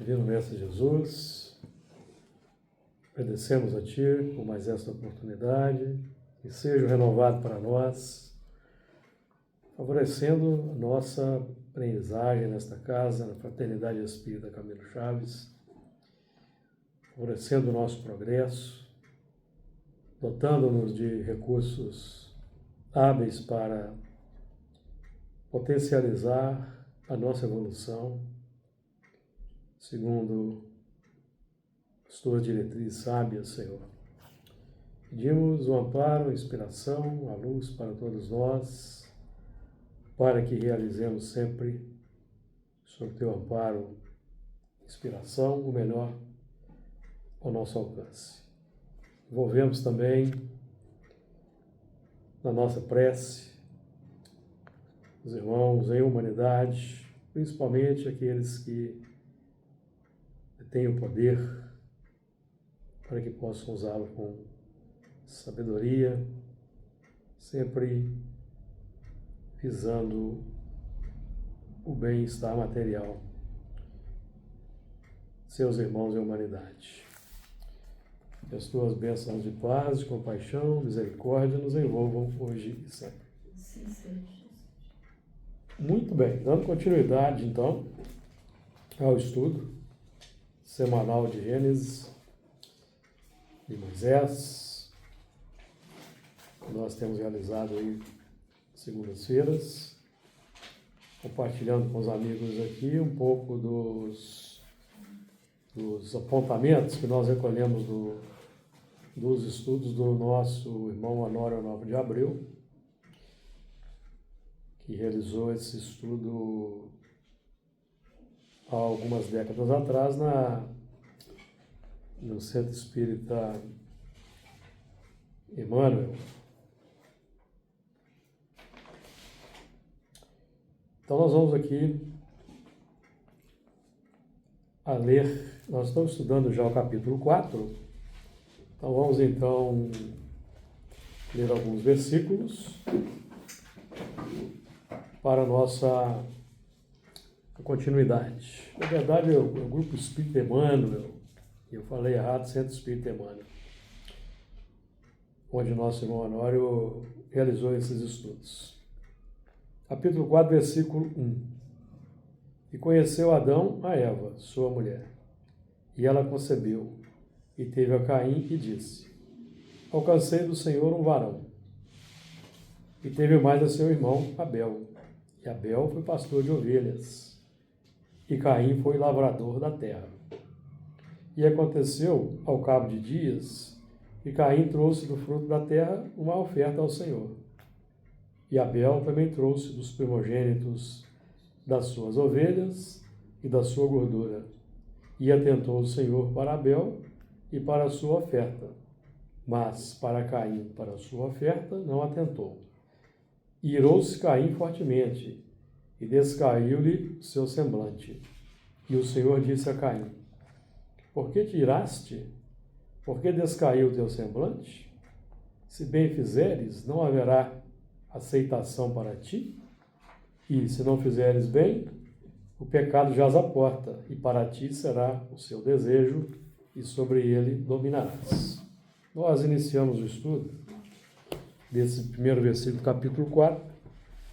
Divino Mestre Jesus, agradecemos a Ti por mais esta oportunidade, que seja renovado para nós, favorecendo a nossa aprendizagem nesta casa, na Fraternidade Espírita Camilo Chaves, favorecendo o nosso progresso, dotando-nos de recursos hábeis para potencializar a nossa evolução, segundo as tuas diretrizes sábias, Senhor. Pedimos o amparo, a inspiração, a luz para todos nós, para que realizemos sempre, sob teu amparo, inspiração, o melhor ao nosso alcance. Envolvemos também na nossa prece os irmãos em humanidade, principalmente aqueles que têm o poder, para que possam usá-lo com sabedoria, sempre visando o bem-estar material de seus irmãos em humanidade. Que as tuas bênçãos de paz, de compaixão, misericórdia nos envolvam hoje e sempre. Sim, sim. Muito bem, dando continuidade então ao estudo semanal de Gênesis de Moisés, que nós temos realizado aí segundas-feiras, compartilhando com os amigos aqui um pouco dos apontamentos que nós recolhemos dos estudos do nosso irmão Honório Onofre de Abreu, que realizou esse estudo há algumas décadas atrás no Centro Espírita Emmanuel. Então nós vamos aqui a ler, nós estamos estudando já o capítulo 4, então vamos então ler alguns versículos para a nossa continuidade. Na verdade, é o Grupo Espírita Emmanuel, eu falei errado, Centro Espírita Emmanuel, onde nosso irmão Honório realizou esses estudos. Capítulo 4, versículo 1. E conheceu Adão a Eva, sua mulher, e ela concebeu, e teve a Caim e disse: Alcancei do Senhor um varão. E teve mais a seu irmão Abel, e Abel foi pastor de ovelhas, e Caim foi lavrador da terra. E aconteceu, ao cabo de dias, que Caim trouxe do fruto da terra uma oferta ao Senhor. E Abel também trouxe dos primogênitos das suas ovelhas e da sua gordura. E atentou o Senhor para Abel e para a sua oferta, mas para Caim, para a sua oferta, não atentou. E irou-se Caim fortemente, e descaiu-lhe o seu semblante. E o Senhor disse a Caim: Por que te iraste? Por que descaiu o teu semblante? Se bem fizeres, não haverá aceitação para ti? E se não fizeres bem, o pecado jaz à porta, e para ti será o seu desejo, e sobre ele dominarás. Nós iniciamos o estudo desse primeiro versículo do capítulo 4,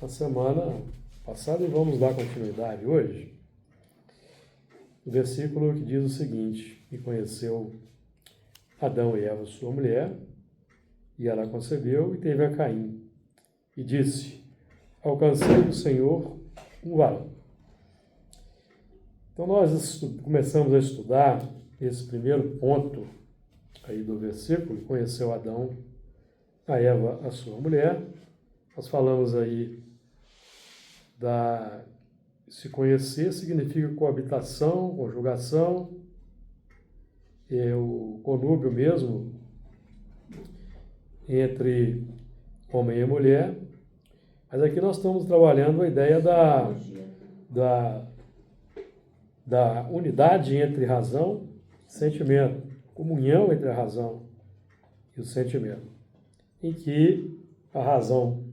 na semana passada, e vamos dar continuidade hoje. O versículo que diz o seguinte: E conheceu Adão e Eva, sua mulher, e ela concebeu e teve a Caim. E disse: Alcancei do Senhor um varão. Então nós começamos a estudar esse primeiro ponto aí do versículo: conheceu Adão a Eva, a sua mulher. Nós falamos aí se conhecer significa coabitação, conjugação, o conúbio mesmo entre homem e mulher. Mas aqui nós estamos trabalhando a ideia da unidade entre razão e sentimento, comunhão entre a razão e o sentimento, em que a razão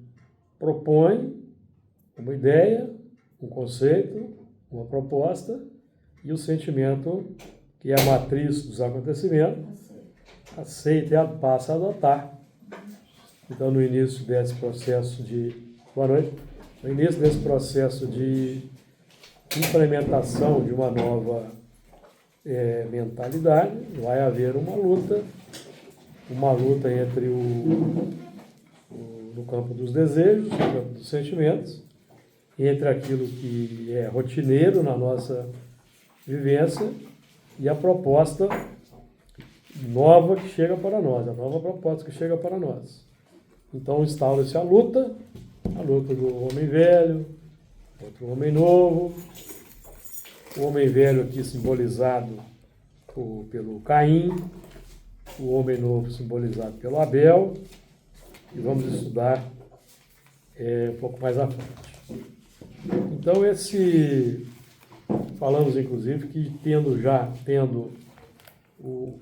propõe uma ideia, um conceito, uma proposta, e o sentimento, que é a matriz dos acontecimentos, aceita e passa a adotar. Então, no início desse processo de... Boa noite. No início desse processo de implementação de uma nova mentalidade, vai haver uma luta entre no campo dos desejos, no campo dos sentimentos, entre aquilo que é rotineiro na nossa vivência e a proposta nova que chega para nós, a nova proposta que chega para nós. Então instaura-se a luta do homem velho contra o homem novo, o homem velho aqui simbolizado pelo Caim, o homem novo simbolizado pelo Abel, e vamos estudar um pouco mais à frente. Então falamos inclusive que tendo o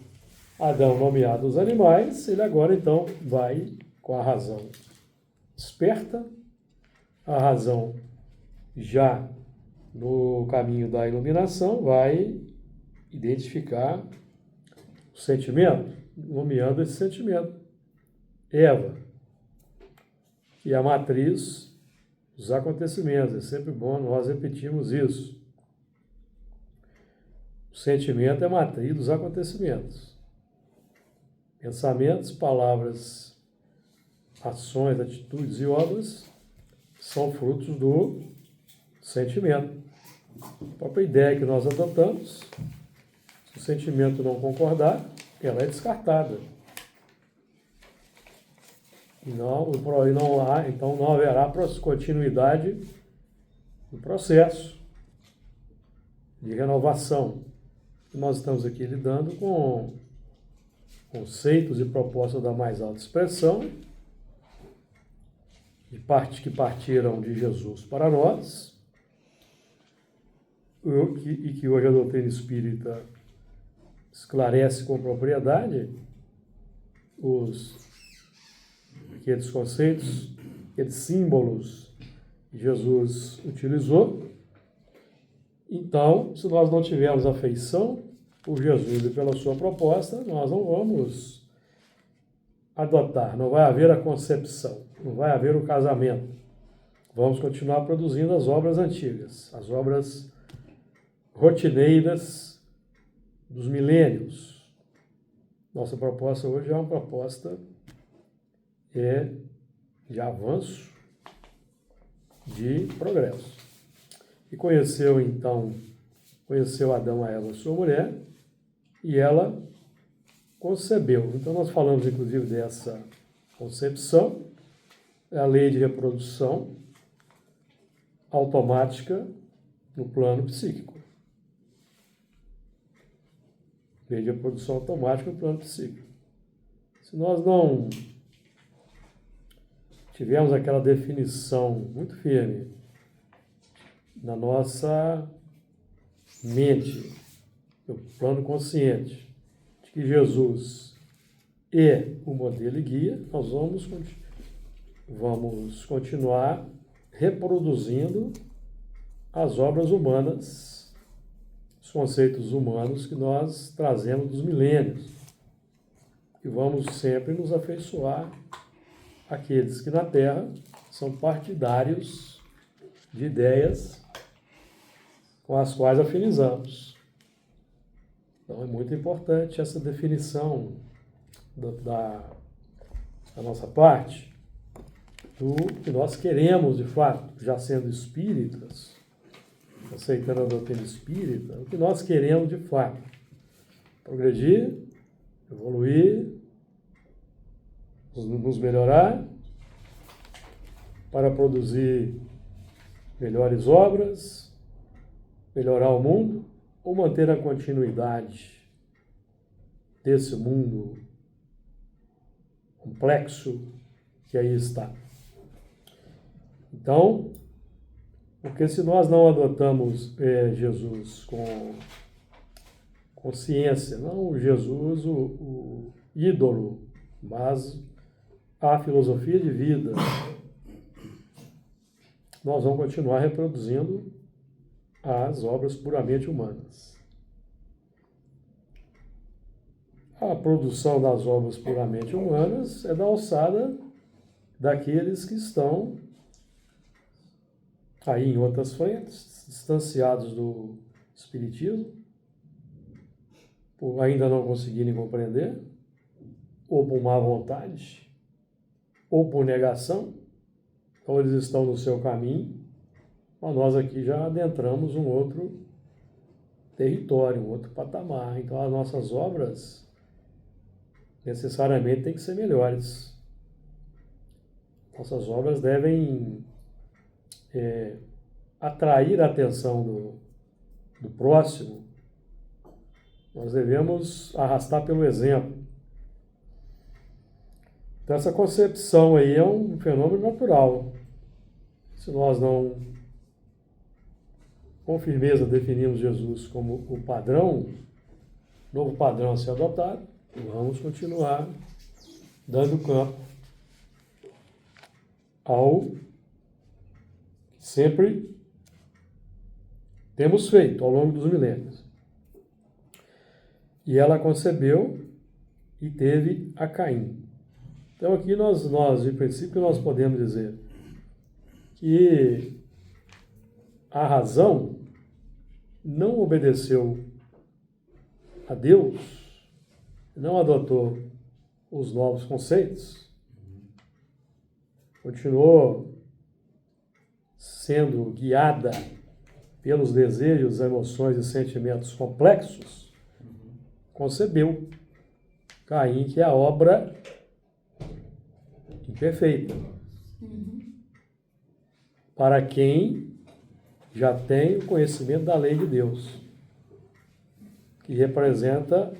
Adão nomeado os animais, ele agora então vai com a razão desperta, a razão já no caminho da iluminação vai identificar o sentimento, nomeando esse sentimento. Eva, que é a matriz dos acontecimentos. É sempre bom nós repetirmos isso. O sentimento é a matriz dos acontecimentos. Pensamentos, palavras, ações, atitudes e obras são frutos do sentimento. A própria ideia que nós adotamos, se o sentimento não concordar, ela é descartada. Então não haverá continuidade no processo de renovação. Nós estamos aqui lidando com conceitos e propostas da mais alta expressão, que partiram de Jesus para nós, e que hoje a doutrina espírita esclarece com propriedade aqueles conceitos, aqueles símbolos que Jesus utilizou. Então, se nós não tivermos afeição por Jesus e pela sua proposta, nós não vamos adotar, não vai haver a concepção, não vai haver o casamento. Vamos continuar produzindo as obras antigas, as obras rotineiras dos milênios. Nossa proposta hoje é uma proposta de avanço, de progresso. E conheceu Adão a Eva, sua mulher, e ela concebeu. Então nós falamos inclusive dessa concepção, é a lei de reprodução automática no plano psíquico. Lei de reprodução automática no plano psíquico. Se nós não tivermos aquela definição muito firme na nossa mente, no plano consciente, de que Jesus é o modelo e guia, nós vamos continuar reproduzindo as obras humanas, os conceitos humanos que nós trazemos dos milênios. E vamos sempre nos afeiçoar àqueles que na Terra são partidários de ideias com as quais afinizamos. Então é muito importante essa definição da nossa parte, do que nós queremos de fato, já sendo espíritas, aceitando a doutrina espírita, o que nós queremos de fato. Progredir, evoluir, nos melhorar, para produzir melhores obras, melhorar o mundo, ou manter a continuidade desse mundo complexo que aí está. Então, porque se nós não adotamos Jesus com consciência, não o Jesus, o ídolo, mas a filosofia de vida, nós vamos continuar reproduzindo às obras puramente humanas. A produção das obras puramente humanas é da alçada daqueles que estão aí em outras frentes, distanciados do Espiritismo, por ainda não conseguirem compreender, ou por má vontade, ou por negação, ou eles estão no seu caminho, mas nós aqui já adentramos um outro território, um outro patamar. Então as nossas obras necessariamente têm que ser melhores. Nossas obras devem atrair a atenção do próximo. Nós devemos arrastar pelo exemplo. Então, essa concepção aí é um fenômeno natural. Se nós não, com firmeza, definimos Jesus como o padrão, novo padrão a ser adotado, vamos continuar dando campo ao que sempre temos feito ao longo dos milênios. E ela concebeu e teve a Caim. Então aqui nós, de princípio, nós podemos dizer que a razão não obedeceu a Deus, não adotou os novos conceitos, continuou sendo guiada pelos desejos, emoções e sentimentos complexos, concebeu Caim, que é a obra imperfeita, para quem já tem o conhecimento da lei de Deus, que representa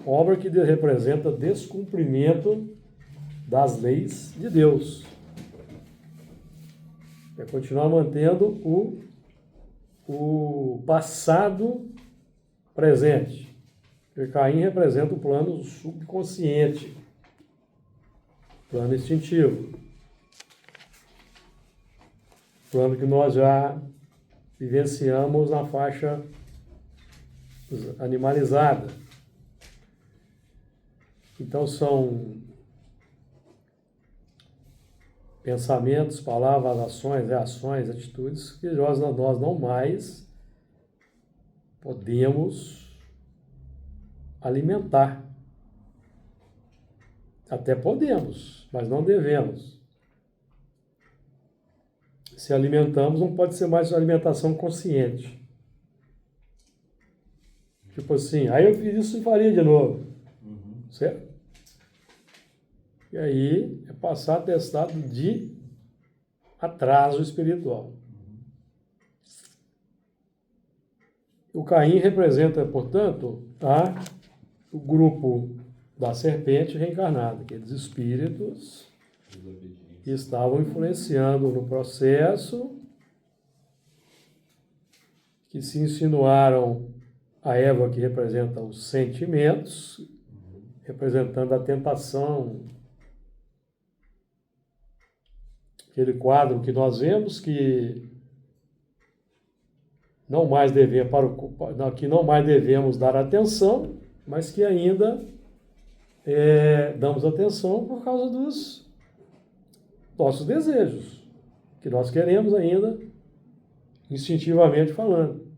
obra que representa descumprimento das leis de Deus. É continuar mantendo o passado presente. Porque Caim representa o plano subconsciente, plano instintivo, plano que nós já vivenciamos na faixa animalizada. Então são pensamentos, palavras, ações, reações, atitudes que nós não mais podemos alimentar. Até podemos, mas não devemos. Se alimentamos, não pode ser mais uma alimentação consciente. Tipo assim, aí eu fiz isso e faria de novo. Certo? E aí é passar atestado de atraso espiritual. O Caim representa, portanto, o grupo da serpente reencarnada, aqueles espíritos que estavam influenciando no processo, que se insinuaram a Eva, que representa os sentimentos, representando a tentação, aquele quadro que nós vemos que não mais devemos dar atenção, mas que ainda damos atenção por causa dos nossos desejos, que nós queremos ainda, instintivamente falando.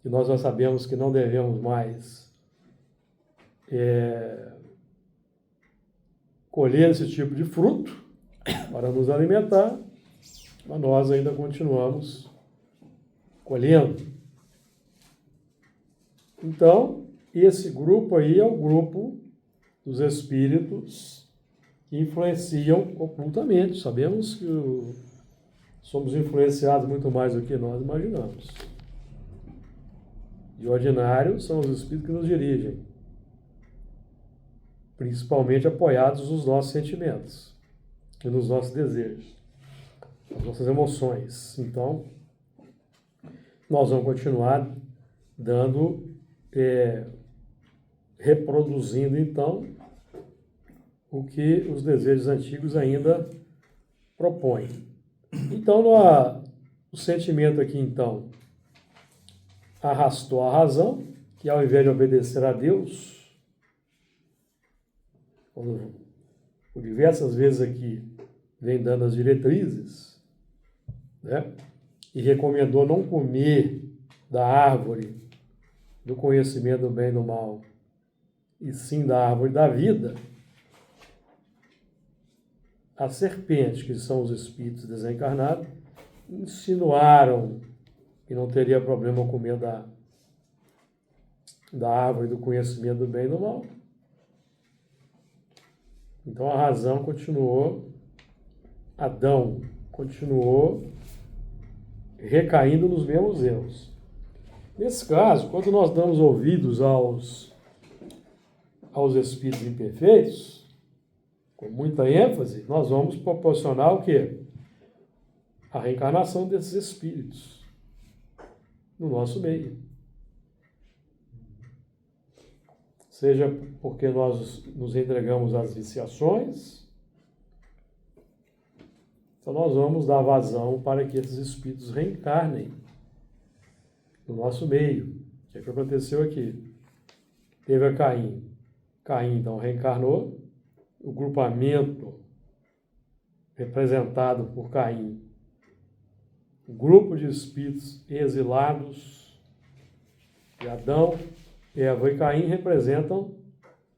E nós já sabemos que não devemos mais colher esse tipo de fruto para nos alimentar, mas nós ainda continuamos colhendo. Então, esse grupo aí é o grupo dos espíritos que influenciam ocultamente. Sabemos que somos influenciados muito mais do que nós imaginamos. De ordinário, são os espíritos que nos dirigem, principalmente apoiados nos nossos sentimentos e nos nossos desejos, nas nossas emoções. Então, nós vamos continuar reproduzindo, então, o que os desejos antigos ainda propõem. Então, O sentimento aqui, então, arrastou a razão, que ao invés de obedecer a Deus, por diversas vezes aqui vem dando as diretrizes, né? E recomendou não comer da árvore do conhecimento do bem e do mal, e sim da árvore da vida. A serpente, que são os espíritos desencarnados, insinuaram que não teria problema comer da árvore do conhecimento do bem e do mal. Então a razão continuou, Adão continuou recaindo nos mesmos erros. Nesse caso, quando nós damos ouvidos aos espíritos imperfeitos, com muita ênfase, nós vamos proporcionar o quê? A reencarnação desses espíritos no nosso meio. Seja porque nós nos entregamos às viciações, então nós vamos dar vazão para que esses espíritos reencarnem no nosso meio. O que é que aconteceu aqui? Teve a Caim. Caim, então, reencarnou. O grupamento representado por Caim, o grupo de espíritos exilados de Adão, Eva e Caim representam,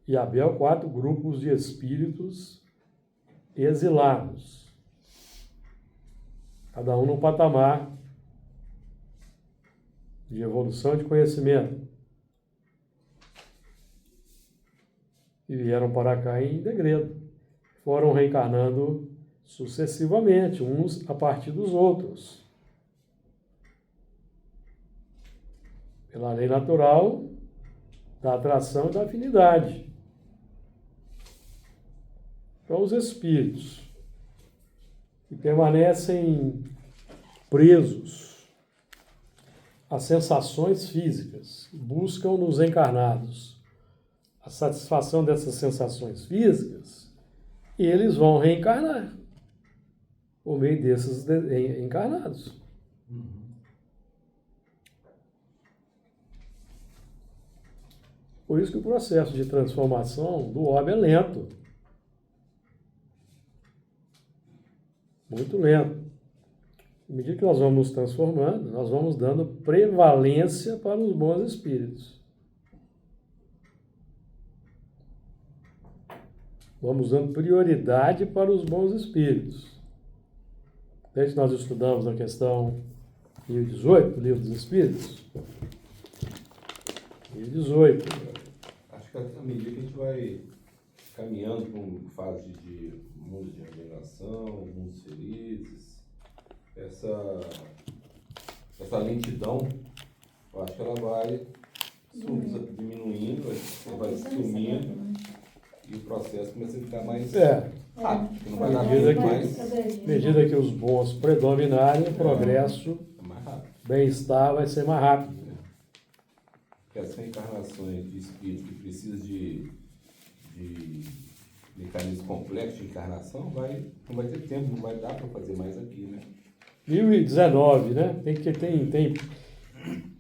e Abel, 4 grupos de espíritos exilados. Cada um num patamar de evolução e de conhecimento. E vieram para Caim em degredo. Foram reencarnando sucessivamente, uns a partir dos outros. Pela lei natural da atração e da afinidade. Então, os espíritos que permanecem presos às sensações físicas, buscam nos encarnados a satisfação dessas sensações físicas, e eles vão reencarnar por meio desses encarnados. Por isso que o processo de transformação do orbe é lento. Muito lento. À medida que nós vamos nos transformando, nós vamos dando prevalência para os bons espíritos. Vamos dando prioridade para os bons espíritos. Desde que nós estudamos na questão 1018, do Livro dos Espíritos. 1018. Acho que à medida que a gente vai caminhando para uma fase de mundo de regeneração, mundos felizes, essa lentidão, eu acho que ela vai diminuindo, vai sumindo, e o processo começa a ficar mais rápido. Não vai dar mais. À medida que os bons predominarem, o progresso, bem-estar vai ser mais rápido. Porque as reencarnações de espíritos que precisam de mecanismo complexo de encarnação, não vai ter tempo, não vai dar para fazer mais aqui, né? 1019, né? Tem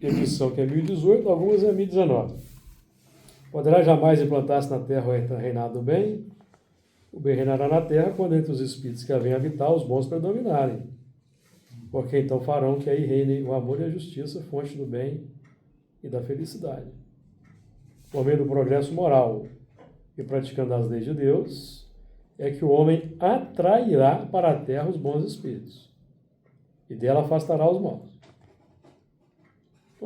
edição que é 1018, algumas é 1019. Poderá jamais implantar-se na terra o reinado do bem. O bem reinará na terra quando entre os espíritos que a vêm habitar os bons predominarem. Porque então farão que aí reine o amor e a justiça, fonte do bem e da felicidade. Por meio do progresso moral e praticando as leis de Deus, é que o homem atrairá para a terra os bons espíritos e dela afastará os maus.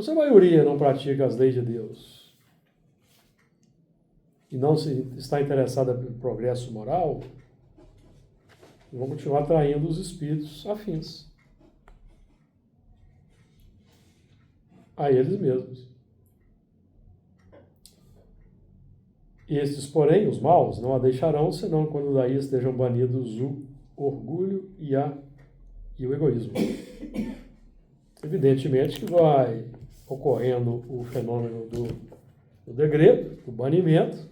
Se a maioria não pratica as leis de Deus e não está interessada pelo progresso moral, vão continuar atraindo os espíritos afins a eles mesmos. Estes, porém, os maus, não a deixarão, senão quando daí estejam banidos o orgulho e o egoísmo. Evidentemente que vai ocorrendo o fenômeno do degredo, do banimento,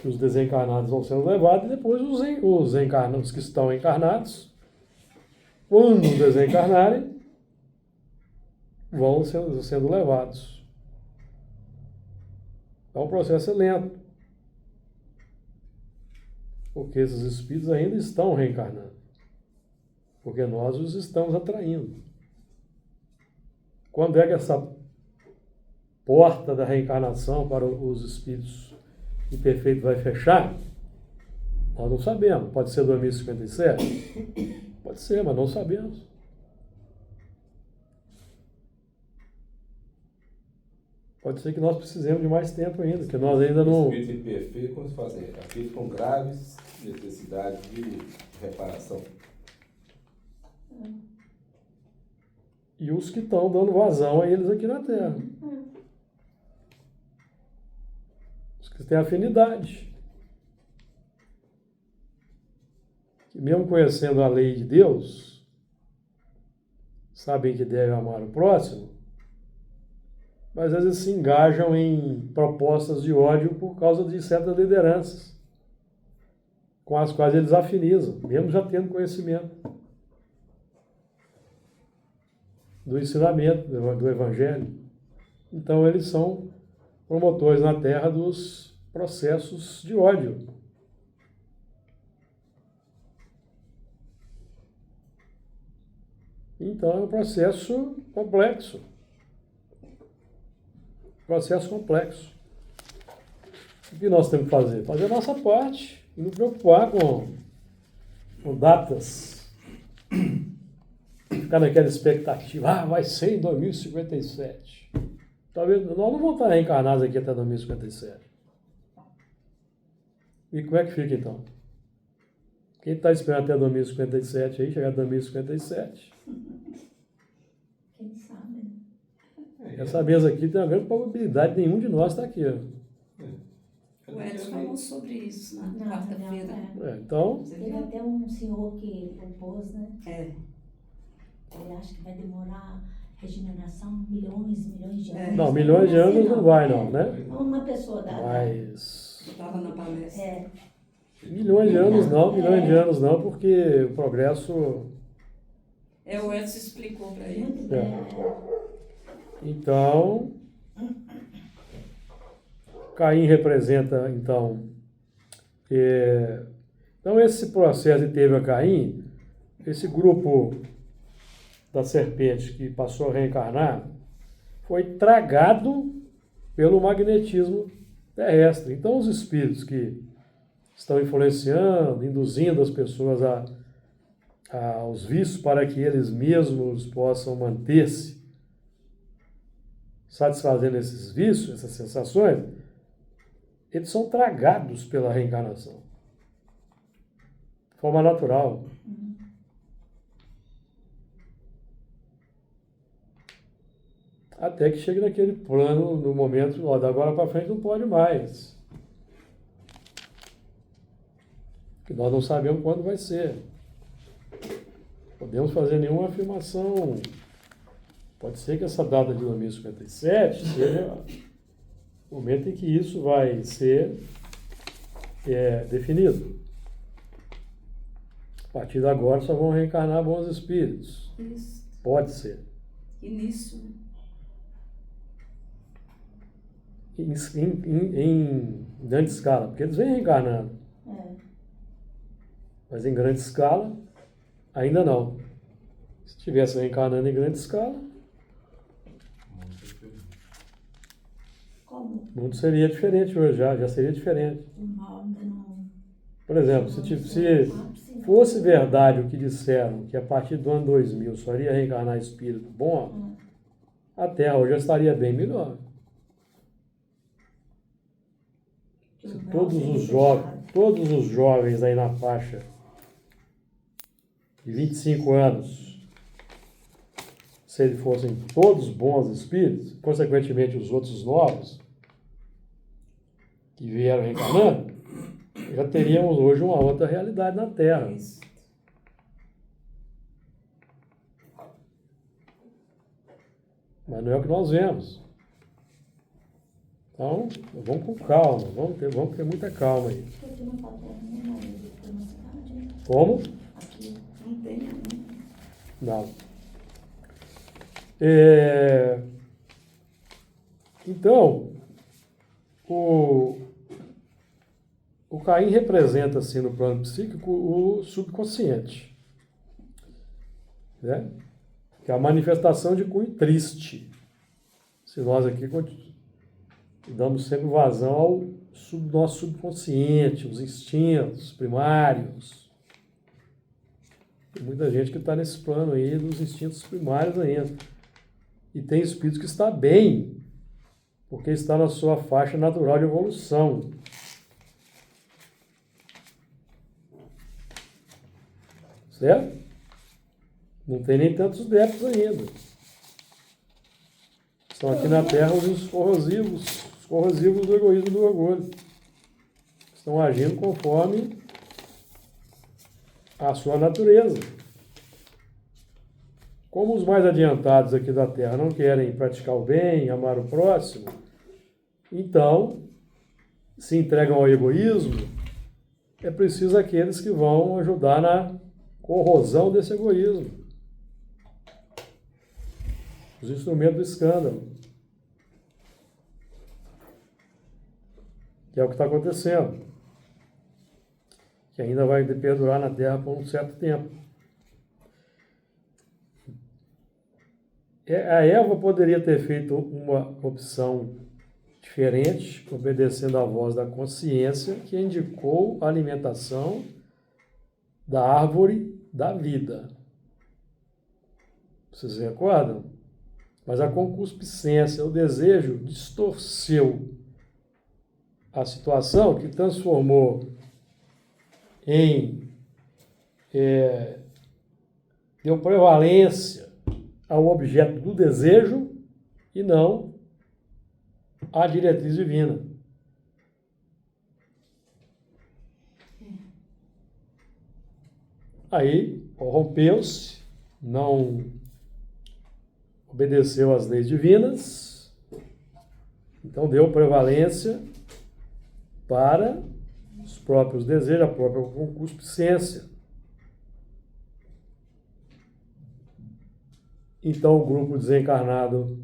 os desencarnados vão sendo levados, e depois os que estão encarnados quando desencarnarem, vão sendo levados. Então o processo é lento, porque esses espíritos ainda estão reencarnando, porque nós os estamos atraindo. Quando é que essa porta da reencarnação para os espíritos imperfeitos vai fechar? Nós não sabemos. Pode ser 2057? Pode ser, mas não sabemos. Pode ser que nós precisemos de mais tempo ainda, que nós ainda não... Espíritos imperfeitos, como se faz? Espíritos com graves necessidades de reparação. E os que estão dando vazão a eles aqui na Terra. Os que têm afinidade. Que mesmo conhecendo a lei de Deus, sabem que devem amar o próximo, mas às vezes se engajam em propostas de ódio por causa de certas lideranças, com as quais eles afinizam, mesmo já tendo conhecimento do ensinamento, do Evangelho. Então eles são promotores na Terra dos processos de ódio. Então é um processo complexo. Processo complexo. O que nós temos que fazer? Fazer a nossa parte e não preocupar com datas. Ficar naquela expectativa, vai ser em 2057. Talvez nós não vamos estar reencarnados aqui até 2057. E como é que fica então? Quem está esperando até 2057 aí, chegar a 2057? Quem sabe? Essa mesa aqui tem uma grande probabilidade de nenhum de nós estar aqui. O Edson falou sobre isso na quarta-feira. Então... Teve até um senhor que propôs, né? Ele acha que vai demorar regeneração milhões de anos. Não, milhões de anos não vai não, né? Uma pessoa da... Mas... Eu estava na palestra. Milhões de anos não, porque o progresso... O Edson explicou para ele. Muito bem. Então, Caim representa, então esse processo que teve a Caim, esse grupo da serpente que passou a reencarnar, foi tragado pelo magnetismo terrestre. Então, os espíritos que estão influenciando, induzindo as pessoas aos vícios para que eles mesmos possam manter-se satisfazendo esses vícios, essas sensações, eles são tragados pela reencarnação. De forma natural. Até que chegue naquele plano, no momento, da agora para frente não pode mais. Que nós não sabemos quando vai ser. Podemos fazer nenhuma afirmação. Pode ser que essa data de 2057 seja o momento em que isso vai ser definido. A partir de agora só vão reencarnar bons espíritos. Isso. Pode ser. Início. Em grande escala, porque eles vêm reencarnando. Mas em grande escala, ainda não. Se estivesse reencarnando em grande escala, Como? o mundo seria diferente hoje, já seria diferente. Por exemplo, se fosse verdade o que disseram, que a partir do ano 2000 só iria reencarnar espírito bom, a Terra hoje já estaria bem melhor. Se todos os jovens aí na faixa de 25 anos, se eles fossem todos bons espíritos, consequentemente os outros novos, que vieram reencarnando, já teríamos hoje uma outra realidade na Terra. Isso. Mas não é o que nós vemos. Então, vamos com calma, vamos ter muita calma aí. Aqui não está terra, né, Maria? Tem uma cidade, né? Como? Aqui. Não tem nenhum. Não. Então, o Caim representa, assim, no plano psíquico, o subconsciente, né? Que é a manifestação de cunho triste. Se nós aqui damos sempre vazão ao nosso subconsciente, os instintos primários. Tem muita gente que está nesse plano aí dos instintos primários ainda. E tem espírito que está bem, porque está na sua faixa natural de evolução. Certo? Não tem nem tantos débitos ainda. Estão aqui na Terra os corrosivos do egoísmo e do orgulho. Estão agindo conforme a sua natureza. Como os mais adiantados aqui da Terra não querem praticar o bem, amar o próximo, então se entregam ao egoísmo, é preciso aqueles que vão ajudar na corrosão desse egoísmo. Os instrumentos do escândalo. Que é o que está acontecendo. Que ainda vai perdurar na Terra por um certo tempo. A Eva poderia ter feito uma opção diferente, obedecendo à voz da consciência, que indicou a alimentação da árvore da vida. Vocês se recordam? Mas a concupiscência, o desejo, distorceu a situação, que transformou deu prevalência ao objeto do desejo e não à diretriz divina. Aí corrompeu-se, não obedeceu às leis divinas, então deu prevalência para os próprios desejos, a própria concupiscência. Então o grupo desencarnado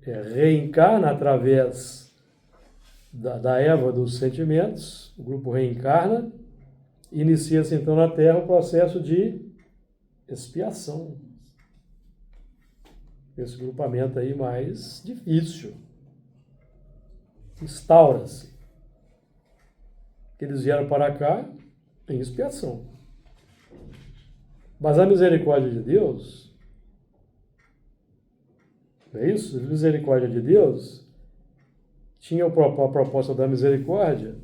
reencarna através da Eva dos sentimentos, o grupo reencarna, inicia-se então na Terra o processo de expiação. Esse grupamento aí mais difícil. Instaura-se. Eles vieram para cá em expiação. Mas a misericórdia de Deus, não é isso? A misericórdia de Deus tinha a proposta da misericórdia,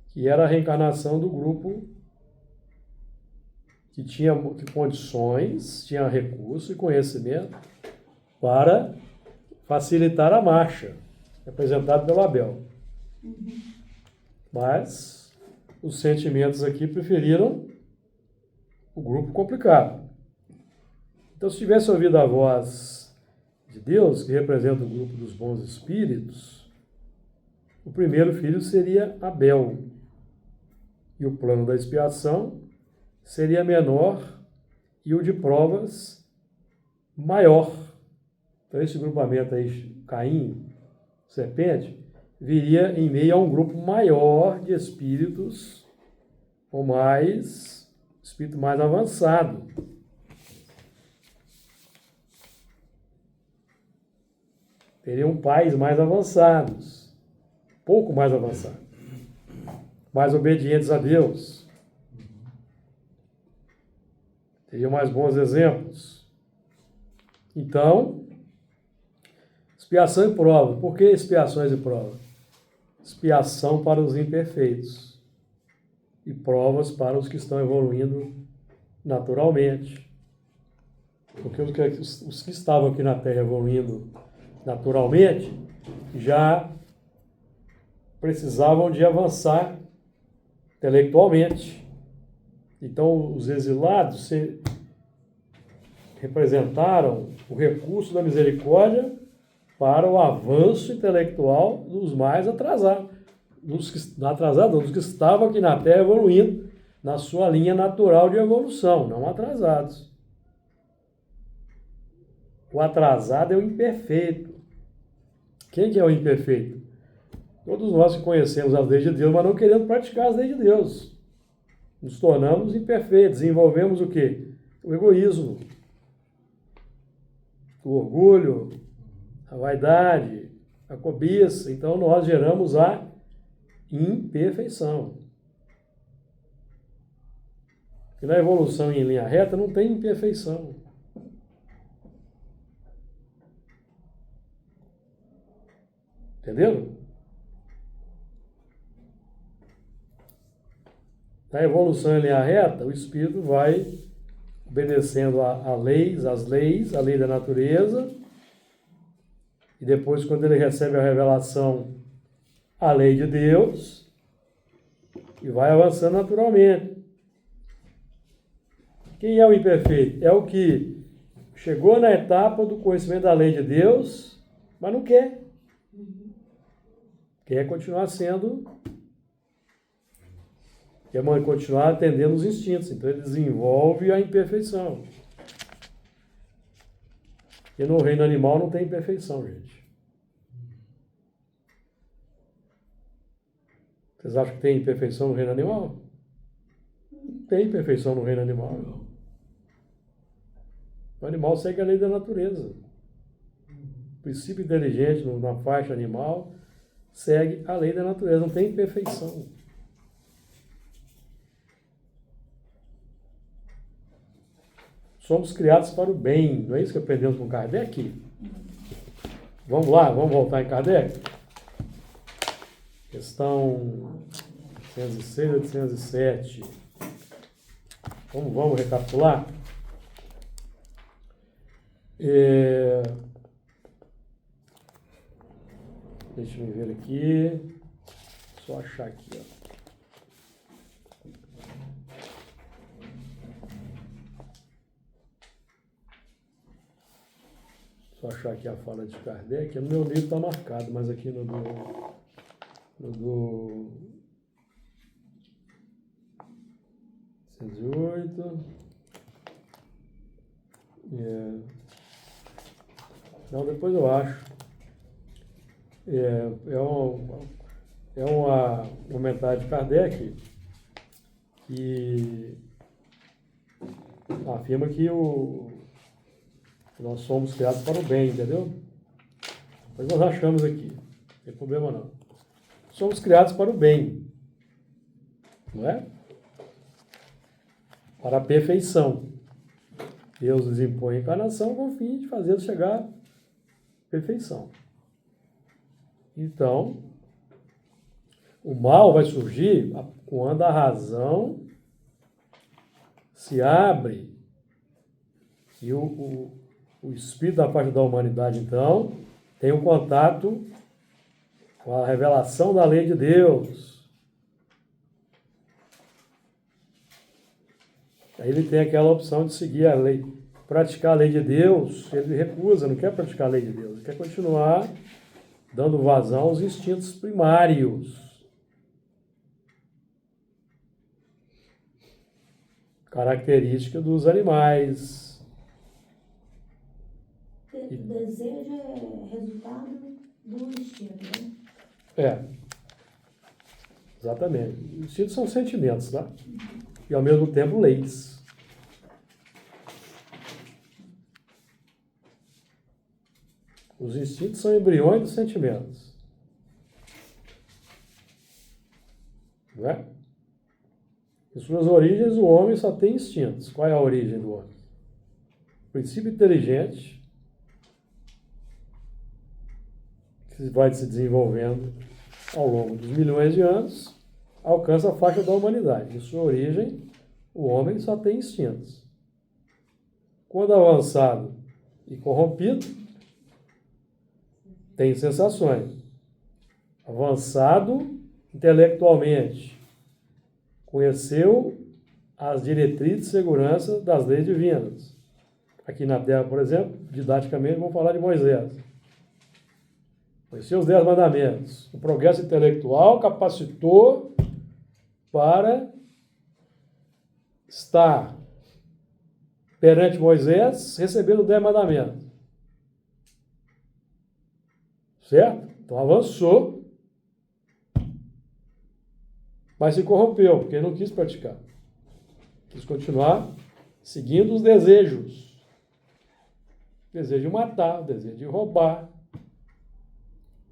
que era a reencarnação do grupo que tinha condições, tinha recurso e conhecimento para facilitar a marcha, representado pelo Abel. Mas os sentimentos aqui preferiram o grupo complicado. Então, se tivesse ouvido a voz de Deus, que representa o grupo dos bons espíritos, o primeiro filho seria Abel. E o plano da expiação seria menor e o de provas maior. Então, esse grupamento aí, Caim, serpente, viria em meio a um grupo maior de espíritos, ou espírito mais avançado. Teriam pais mais avançados, pouco mais avançados, mais obedientes a Deus. Teriam mais bons exemplos. Então, expiação e prova. Por que expiações e provas? Expiação para os imperfeitos e provas para os que estão evoluindo naturalmente. Porque os que estavam aqui na Terra evoluindo naturalmente já precisavam de avançar intelectualmente. Então, os exilados representaram o recurso da misericórdia para o avanço intelectual dos mais atrasados, dos que estavam aqui na Terra evoluindo na sua linha natural de evolução, não atrasados. O atrasado é o imperfeito. Quem que é o imperfeito? Todos nós que conhecemos as leis de Deus, mas não queremos praticar as leis de Deus. Nos tornamos imperfeitos, desenvolvemos o quê? O egoísmo, o orgulho, a vaidade, a cobiça. Então nós geramos a imperfeição. E na evolução em linha reta não tem imperfeição. Entenderam? Na evolução em linha reta, o espírito vai obedecendo as leis, a lei da natureza, e depois, quando ele recebe a revelação, a lei de Deus, e vai avançando naturalmente. Quem é o imperfeito? É o que chegou na etapa do conhecimento da lei de Deus, mas não quer. Quer continuar sendo, quer continuar atendendo os instintos. Então ele desenvolve a imperfeição. E no reino animal não tem imperfeição, gente. Vocês acham que tem imperfeição no reino animal? Não tem imperfeição no reino animal, não. O animal segue a lei da natureza. O princípio inteligente na faixa animal segue a lei da natureza, não tem imperfeição. Somos criados para o bem, não é isso que aprendemos com Kardec? Vamos lá, vamos voltar em Kardec? Questão 806 a 807. Vamos recapitular? Deixa eu ver aqui. Só achar aqui, ó. Só achar aqui a fala de Kardec. No meu livro está marcado, mas aqui no do 108. Não, depois eu acho. É um comentário de Kardec que afirma que nós somos criados para o bem, entendeu? Mas nós achamos aqui, não tem problema não. Somos criados para o bem, não é? Para a perfeição. Deus nos impõe a encarnação com o fim de fazê-los chegar à perfeição. Então, o mal vai surgir quando a razão se abre e o espírito da parte da humanidade, então, tem um contato com a revelação da lei de Deus. Aí ele tem aquela opção de seguir a lei, praticar a lei de Deus. Ele recusa, não quer praticar a lei de Deus, ele quer continuar dando vazão aos instintos primários. Característica dos animais. O desejo é resultado do instinto, né? É. Exatamente. Os instintos são sentimentos, tá? E ao mesmo tempo leis. Os instintos são embriões dos sentimentos. Não é? Em suas origens, o homem só tem instintos. Qual é a origem do homem? O princípio inteligente que vai se desenvolvendo ao longo dos milhões de anos, alcança a faixa da humanidade. Em sua origem, o homem só tem instintos. Quando avançado e corrompido, tem sensações. Avançado intelectualmente, conheceu as diretrizes de segurança das leis divinas. Aqui na Terra, por exemplo, didaticamente, vamos falar de Moisés. Conheceu os 10 mandamentos. O progresso intelectual capacitou para estar perante Moisés recebendo os 10 mandamentos. Certo? Então avançou, mas se corrompeu, porque ele não quis praticar. Quis continuar seguindo os desejos. Desejo de matar, desejo de roubar.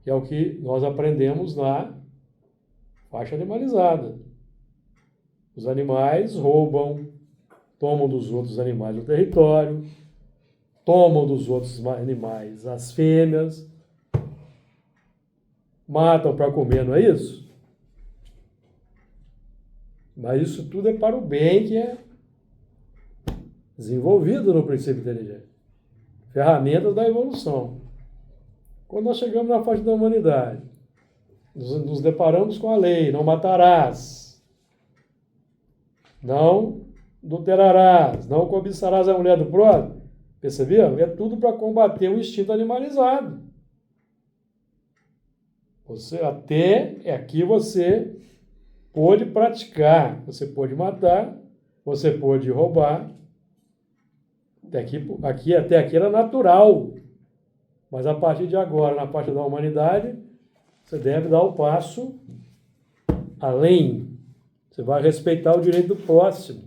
Que é o que nós aprendemos na faixa animalizada. Os animais roubam, tomam dos outros animais o território, tomam dos outros animais as fêmeas, matam para comer, não é isso? Mas isso tudo é para o bem que é desenvolvido no princípio inteligente. Ferramentas da evolução. Quando nós chegamos na faixa da humanidade, nos deparamos com a lei, não matarás, não adulterarás, não cobiçarás a mulher do próximo. Perceberam? É tudo para combater o instinto animalizado. Aqui você pôde praticar, você pôde matar, você pôde roubar. Até aqui era natural. Mas a partir de agora, na parte da humanidade, você deve dar o passo além. Você vai respeitar o direito do próximo.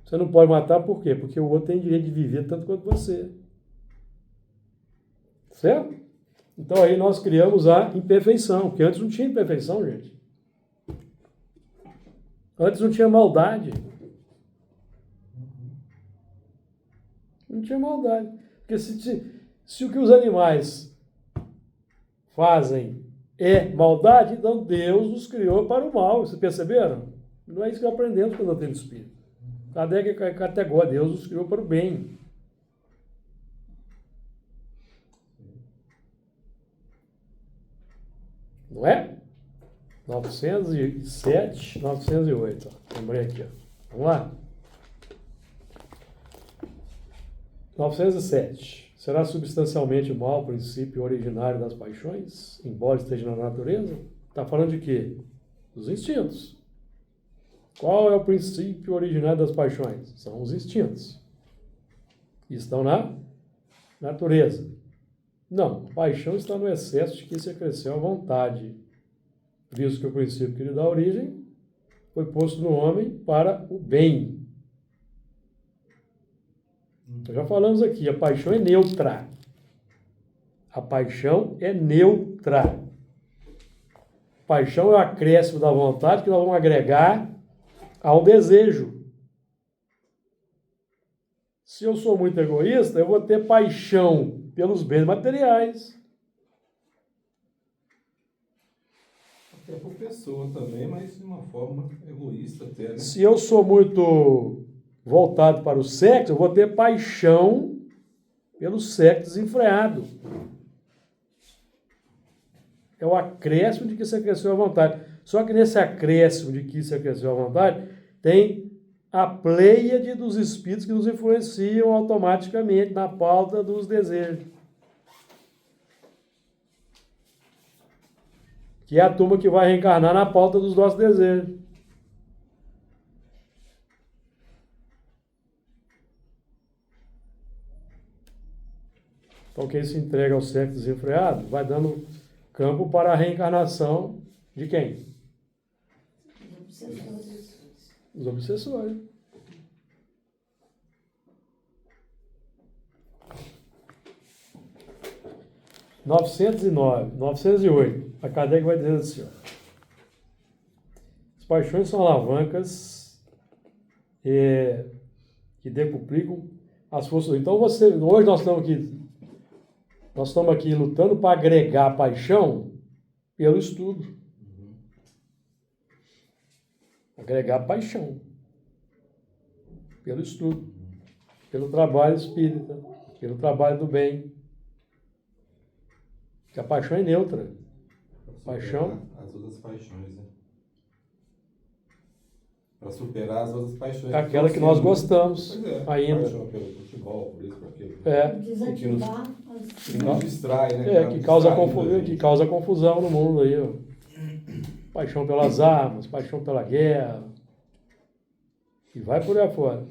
Você não pode matar por quê? Porque o outro tem direito de viver tanto quanto você. Certo? Então aí nós criamos a imperfeição, porque antes não tinha imperfeição, gente. Antes não tinha maldade. Não tinha maldade. Porque se o que os animais fazem é maldade, então Deus nos criou para o mal. Vocês perceberam? Não é isso que aprendemos quando eu tenho espírito. Kardec categórico, Deus nos criou para o bem. Não é? 907, 908. Ó. Lembrei aqui. Ó. Vamos lá? 907. Será substancialmente mal o princípio originário das paixões, embora esteja na natureza? Está falando de quê? Dos instintos. Qual é o princípio originário das paixões? São os instintos. Estão na natureza. Não, a paixão está no excesso de que se acresceu à vontade. Por isso que o princípio que lhe dá origem foi posto no homem para o bem. Então, já falamos aqui, a paixão é neutra. A paixão é neutra. Paixão é o acréscimo da vontade que nós vamos agregar ao desejo. Se eu sou muito egoísta, eu vou ter paixão pelos bens materiais. Até por pessoa também, mas de uma forma egoísta até, né? Se eu sou muito voltado para o sexo, eu vou ter paixão pelo sexo desenfreado. É o acréscimo de que se acresceu à vontade. Só que nesse acréscimo de que se acresceu à vontade, tem a pleiade dos espíritos que nos influenciam automaticamente na pauta dos desejos. Que é a turma que vai reencarnar na pauta dos nossos desejos. Então, quem se entrega ao sexo desenfreado vai dando campo para a reencarnação de quem? Os obsessores. (909) a Kardec vai dizer assim, ó, as paixões são alavancas que decuplicam as forças. Então, hoje nós estamos aqui lutando para agregar paixão pelo estudo. Agregar paixão pelo estudo, pelo trabalho espírita, pelo trabalho do bem. Porque a paixão é neutra. Paixão. As outras paixões, né? Para superar as outras paixões. Aquela que nós gostamos ainda. Paixão pelo futebol, por isso, por aquilo. Desativar que nos distrai, né? Que causa confusão no mundo aí, ó. Paixão pelas armas, paixão pela guerra. E vai por aí afora.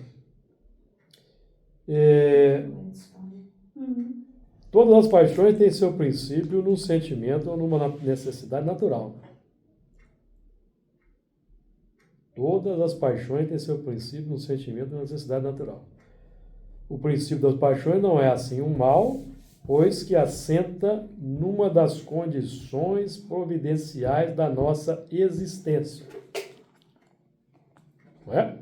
Todas as paixões têm seu princípio num sentimento ou numa necessidade natural. Todas as paixões têm seu princípio num sentimento ou numa necessidade natural. O princípio das paixões não é assim um mal, pois que assenta numa das condições providenciais da nossa existência. Não é?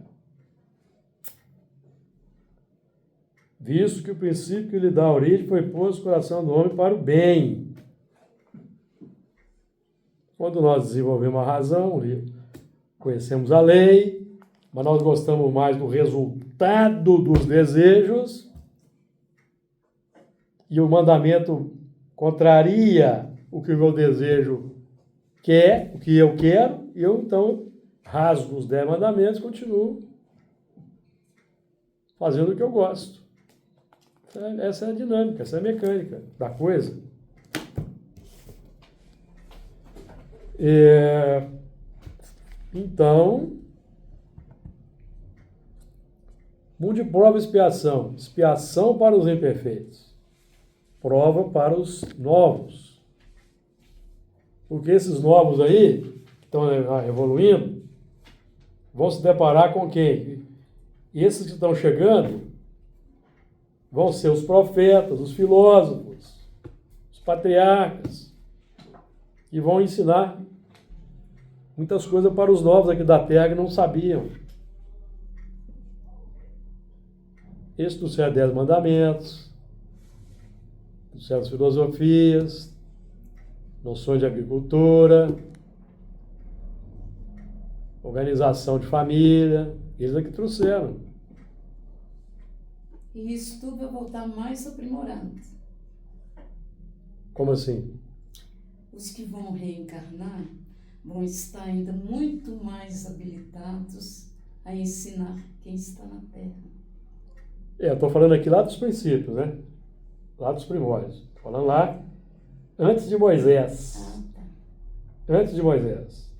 Visto que o princípio que lhe dá origem foi posto no coração do homem para o bem. Quando nós desenvolvemos a razão, conhecemos a lei, mas nós gostamos mais do resultado dos desejos, e o mandamento contraria o que o meu desejo quer, o que eu quero, e eu então rasgo os 10 mandamentos e continuo fazendo o que eu gosto. Essa é a dinâmica, essa é a mecânica da coisa. Então, mundo de prova e expiação. Expiação para os imperfeitos. Prova para os novos. Porque esses novos aí, que estão evoluindo, vão se deparar com quem? E esses que estão chegando vão ser os profetas, os filósofos, os patriarcas, que vão ensinar muitas coisas para os novos aqui da Terra que não sabiam. Esse do céu 10 mandamentos, do céu das filosofias, noções de agricultura, organização de família, eles é que trouxeram. E isso tudo vai voltar mais aprimorando. Como assim? Os que vão reencarnar vão estar ainda muito mais habilitados a ensinar quem está na Terra. Eu estou falando aqui lá dos princípios, né? Lá dos primórdios. Estou falando lá antes de Moisés. Antes de Moisés.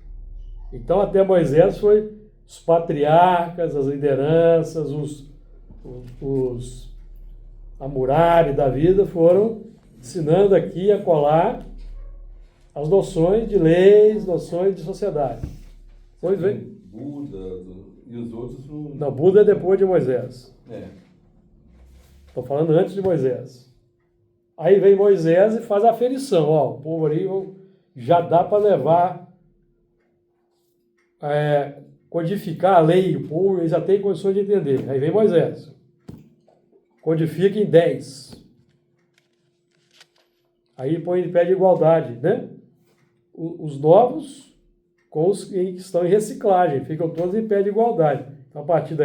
Então, até Moisés foi os patriarcas, as lideranças, os Hammurabi da vida foram ensinando aqui e acolá as noções de leis, noções de sociedade. Pois vem. Buda e os outros não... Não, Buda é depois de Moisés. É. Estou falando antes de Moisés. Aí vem Moisés e faz a aferição. Ó, o povo ali já dá para levar, codificar a lei. O povo já tem condições de entender. Aí vem Moisés. Codifica em 10. Aí põe em pé de igualdade, né? Os novos com os que estão em reciclagem. Ficam todos em pé de igualdade. Então, a partir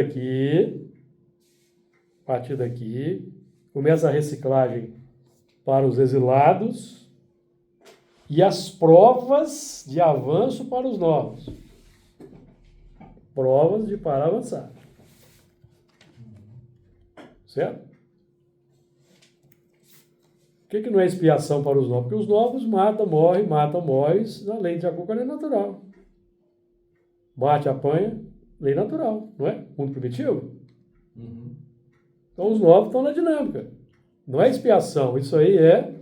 daqui, começa a reciclagem para os exilados e as provas de avanço para os novos. Provas para avançar. Certo? Por que não é expiação para os novos? Porque os novos matam, morrem, na lei de Jacu, a lei natural. Bate, apanha, lei natural, não é? Mundo primitivo. Uhum. Então os novos estão na dinâmica. Não é expiação, isso aí é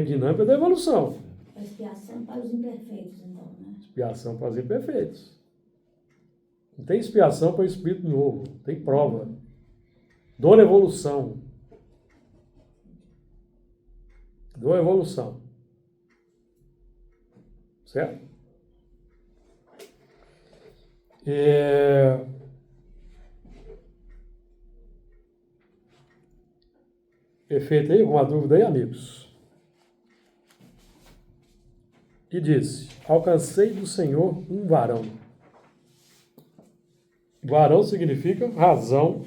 dinâmica da evolução. A expiação para os imperfeitos, então, né? Expiação para os imperfeitos. Não tem expiação para o espírito novo, tem prova. Dor evolução. Dor evolução. Certo? Perfeito aí? Alguma dúvida aí, amigos? E disse: alcancei do Senhor um varão. Varão significa razão.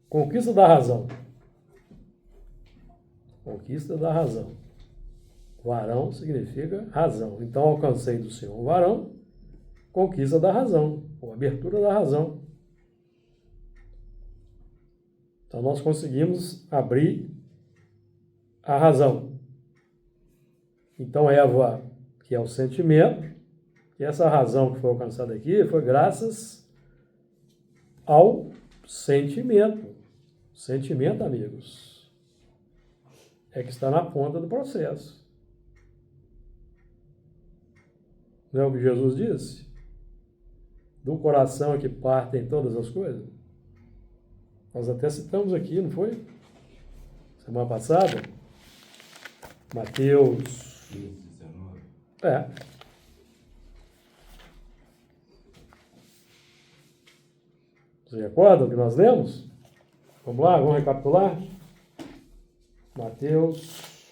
Conquista da razão. Conquista da razão. Varão significa razão. Então, alcancei do Senhor um varão, conquista da razão, ou abertura da razão. Então, nós conseguimos abrir a razão. Então, Eva, que é o sentimento, e essa razão que foi alcançada aqui foi graças ao sentimento. Sentimento, amigos, é que está na ponta do processo. Não é o que Jesus disse? Do coração é que partem todas as coisas. Nós até citamos aqui, não foi? Semana passada. Mateus 15, 19. É. Vocês recordam que nós lemos? Vamos lá, vamos recapitular? Mateus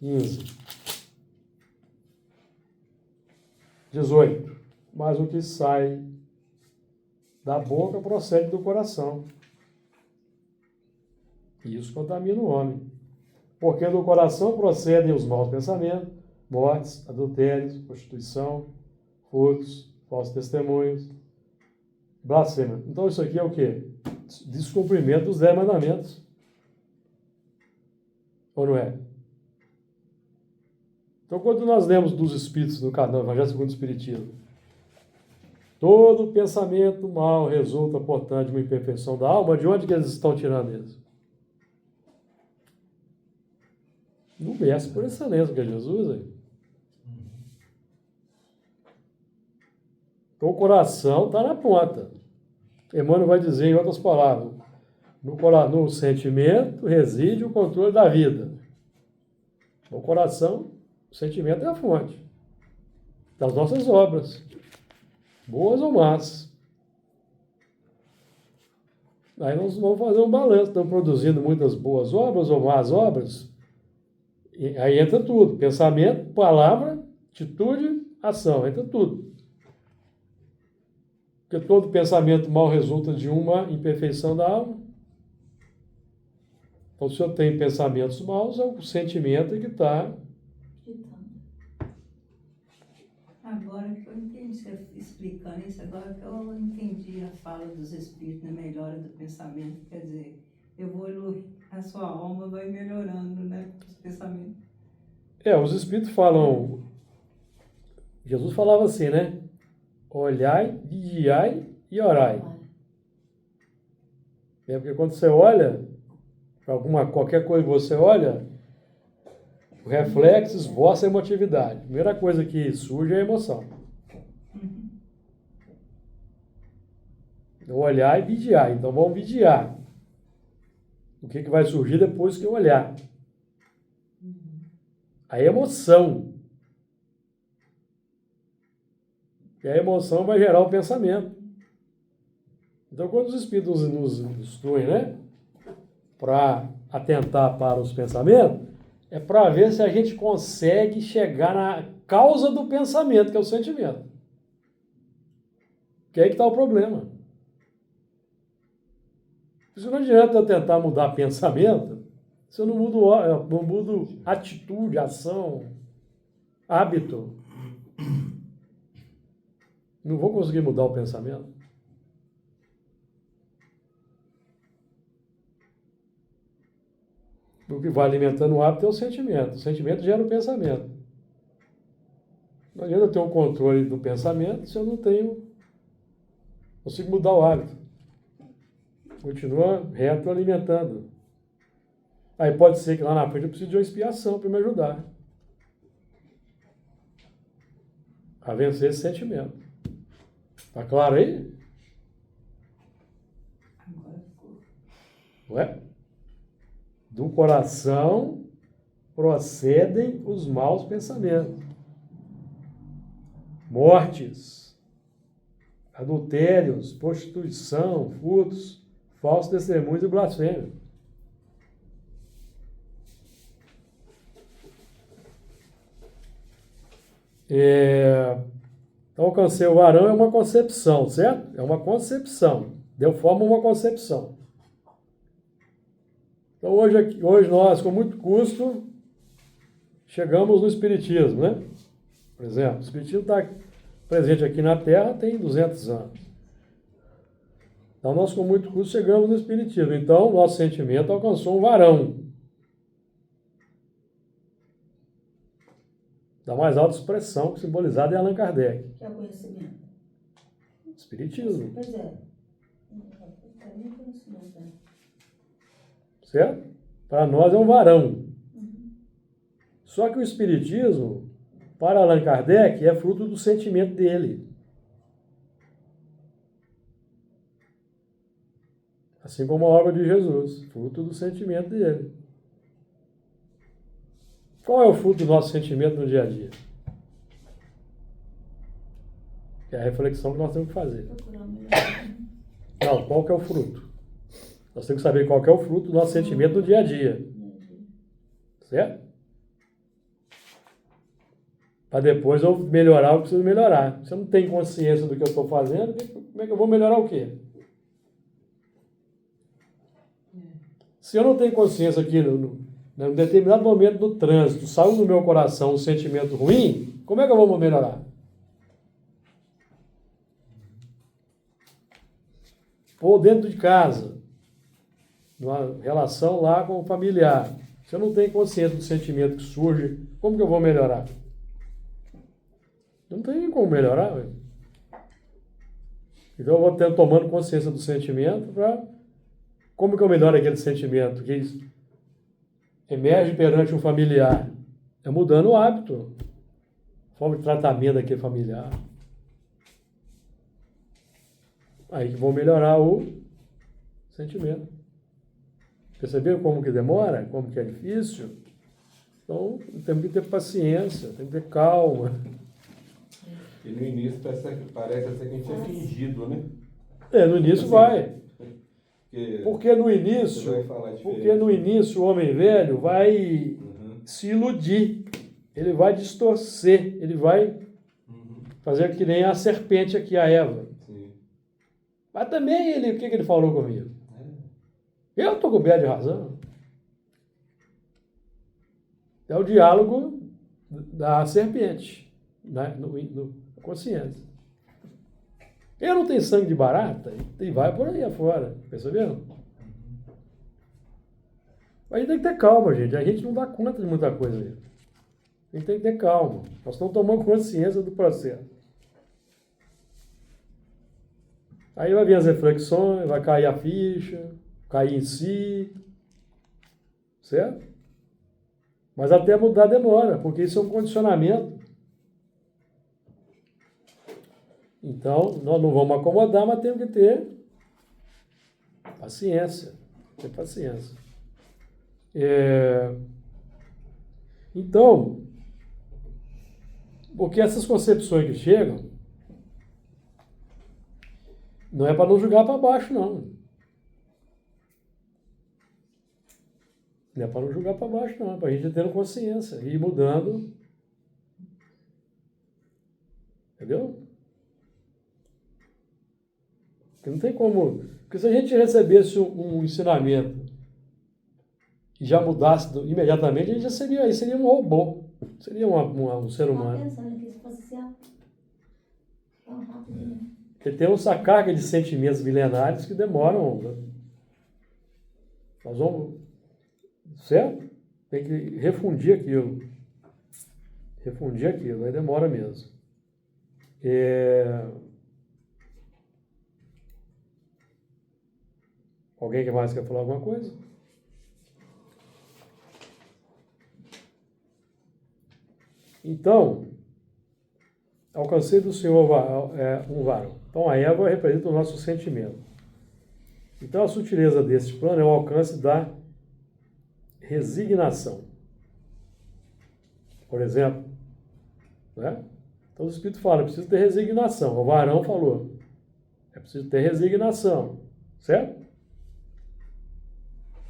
15, 18. Mas o que sai da boca procede do coração. E isso contamina o homem. Porque do coração procedem os maus pensamentos, mortes, adultérios, prostituição, furtos, falsos testemunhos, blasfêmia. Então isso aqui é o quê? Descumprimento dos 10 mandamentos. Ou não é? Então quando nós lemos dos Espíritos no canal Evangelho segundo o Espiritismo, todo pensamento mal resulta, portanto, de uma imperfeição da alma, de onde que eles estão tirando isso? No mestre por excelência, que é Jesus. Aí. Então o coração está na ponta. Emmanuel vai dizer, em outras palavras, no sentimento reside o controle da vida. No coração, o sentimento é a fonte das nossas obras, boas ou más. Aí nós vamos fazer um balanço. Estamos produzindo muitas boas obras ou más obras. E aí entra tudo. Pensamento, palavra, atitude, ação. Entra tudo. Porque todo pensamento mal resulta de uma imperfeição da alma. Então, se eu tenho pensamentos maus, é o sentimento que está... Agora que eu entendi, você explicando isso, agora que eu entendi a fala dos Espíritos na melhora do pensamento, quer dizer, a sua alma vai melhorando, né, os pensamentos. Os Espíritos falam... Jesus falava assim, né? Olhai, vigiai e orai. Porque quando você olha, para qualquer coisa que você olha, o reflexo esboça a emotividade. A primeira coisa que surge é a emoção. Então, olhar e vigiar. Então, vamos vigiar. O que vai surgir depois que eu olhar? A emoção. E a emoção vai gerar o pensamento. Então, quando os Espíritos nos instruem, né? Para atentar para os pensamentos, é para ver se a gente consegue chegar na causa do pensamento, que é o sentimento. Que é aí que está o problema. Se não adianta eu tentar mudar pensamento, se eu não mudo atitude, ação, hábito, não vou conseguir mudar o pensamento. O que vai alimentando o hábito é o sentimento. O sentimento gera o pensamento. Não adianta eu ter um controle do pensamento se eu não consigo mudar o hábito. Continua retroalimentando. Aí pode ser que lá na frente eu precise de uma expiação para me ajudar a vencer esse sentimento. Tá claro aí? Agora ficou. Ué? Do coração procedem os maus pensamentos. Mortes, adultérios, prostituição, furtos, falsos testemunhos e blasfêmia. Então, alcancei o varão é uma concepção, certo? É uma concepção. Deu forma a uma concepção. Então, hoje nós, com muito custo, chegamos no Espiritismo, né? Por exemplo, o Espiritismo está presente aqui na Terra tem 200 anos. Então, nós, com muito custo, chegamos no Espiritismo. Então, nosso sentimento alcançou um varão. Da mais alta expressão, simbolizada em Allan Kardec. Que é o conhecimento. Espiritismo. Pois é. Para mim é conhecimento, né? Certo? Para nós é um varão. Só que o Espiritismo, para Allan Kardec, é fruto do sentimento dele. Assim como a obra de Jesus, fruto do sentimento dele. Qual é o fruto do nosso sentimento no dia a dia? É a reflexão que nós temos que fazer. Procurar melhorar. Não, qual que é o fruto? Nós temos que saber qual que é o fruto do nosso sentimento no dia a dia. Certo? Para depois eu melhorar o que preciso melhorar. Se eu não tenho consciência do que eu estou fazendo, como é que eu vou melhorar o quê? Se eu não tenho consciência aqui, num determinado momento do trânsito, saiu do meu coração um sentimento ruim, como é que eu vou melhorar? Ou dentro de casa, numa relação lá com o familiar. Se eu não tenho consciência do sentimento que surge, como que eu vou melhorar? Não tem como melhorar. Véio. Então eu vou tomando consciência do sentimento para... Como que eu melhoro aquele sentimento que emerge perante um familiar? É mudando o hábito, a forma de tratamento daquele familiar. Aí que vou melhorar o sentimento. Perceberam como que demora? Como que é difícil? Então, temos que ter paciência, temos que ter calma. E no início parece até que a gente é fingido, né? No início assim, vai. Porque no início o homem velho vai se iludir, ele vai distorcer, ele vai fazer que nem a serpente aqui, a Eva. Sim. Mas também o que ele falou comigo? Eu estou coberto de razão. É o diálogo da serpente, né? Na consciência. Eu não tenho sangue de barata e vai por aí afora, perceberam? Aí tem que ter calma, gente. A gente não dá conta de muita coisa aí. A gente tem que ter calma. Nós estamos tomando consciência do processo. Aí vai vir as reflexões, vai cair a ficha, cair em si, certo? Mas até mudar demora, porque isso é um condicionamento. Então, nós não vamos acomodar, mas temos que ter paciência. Ter paciência. Então, porque essas concepções que chegam, não é para não jogar para baixo, não. Não é para não jogar para baixo, não. É para a gente ter consciência e ir mudando. Entendeu? Porque não tem como... Porque se a gente recebesse um ensinamento e já mudasse imediatamente, a gente já seria um robô. Seria um ser humano. Pensando que isso fosse tão rápido, né? Porque tem essa carga de sentimentos milenários que demoram. Né? Nós vamos... Certo? Tem que refundir aquilo. Refundir aquilo. Aí demora mesmo. Alguém que mais quer falar alguma coisa? Então, alcancei do Senhor um varão. Então, a Eva representa o nosso sentimento. Então, a sutileza desse plano é o alcance da resignação. Por exemplo, né? Então, o Espírito fala, é preciso ter resignação. O varão falou, é preciso ter resignação. Certo?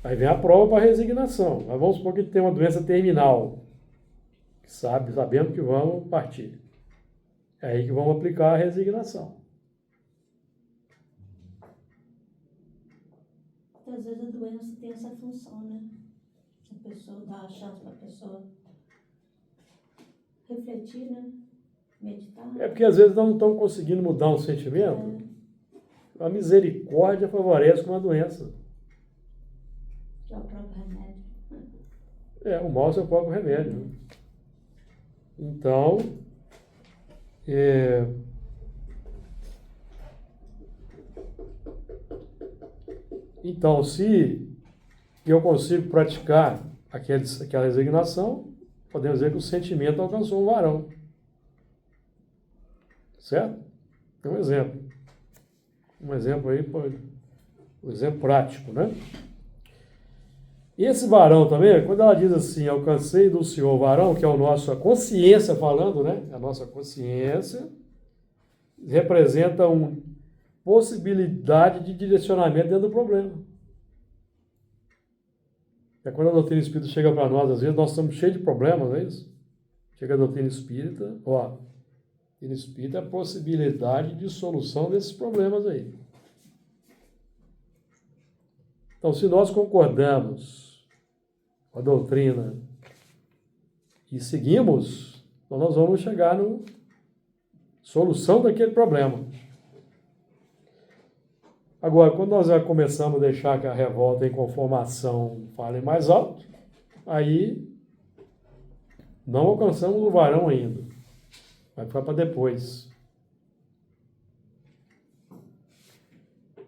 Aí vem a prova para a resignação. Mas vamos supor que tem uma doença terminal. Sabemos que vamos partir. É aí que vamos aplicar a resignação. Às vezes a doença tem essa função, né? A pessoa dá a chance para a pessoa refletir, né? Meditar. É porque às vezes não estão conseguindo mudar um sentimento. A misericórdia favorece com uma doença. É o próprio remédio. O mal é o seu próprio remédio. Né? Então, Então, se eu consigo praticar aquela resignação, podemos dizer que o sentimento alcançou um varão. Certo? É um exemplo. Um exemplo aí, um exemplo prático, né? E esse varão também, quando ela diz assim, alcancei do Senhor varão, que é a consciência falando, né? A nossa consciência representa uma possibilidade de direcionamento dentro do problema. É quando a doutrina espírita chega para nós, às vezes nós estamos cheios de problemas, não é isso? Chega a doutrina espírita, ó, a doutrina espírita é a possibilidade de solução desses problemas aí. Então, se nós concordamos com a doutrina e seguimos, então nós vamos chegar na solução daquele problema. Agora, quando nós já começamos a deixar que a revolta e a inconformação falem mais alto, aí não alcançamos o varão ainda. Vai ficar para depois.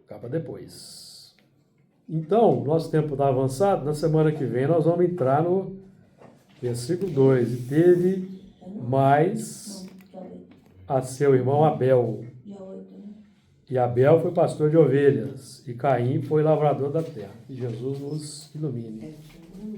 Ficar para depois. Então, nosso tempo está avançado. Na semana que vem nós vamos entrar no versículo 2. E teve mais a seu irmão Abel. E Abel foi pastor de ovelhas, e Caim foi lavrador da terra. Que Jesus nos ilumine.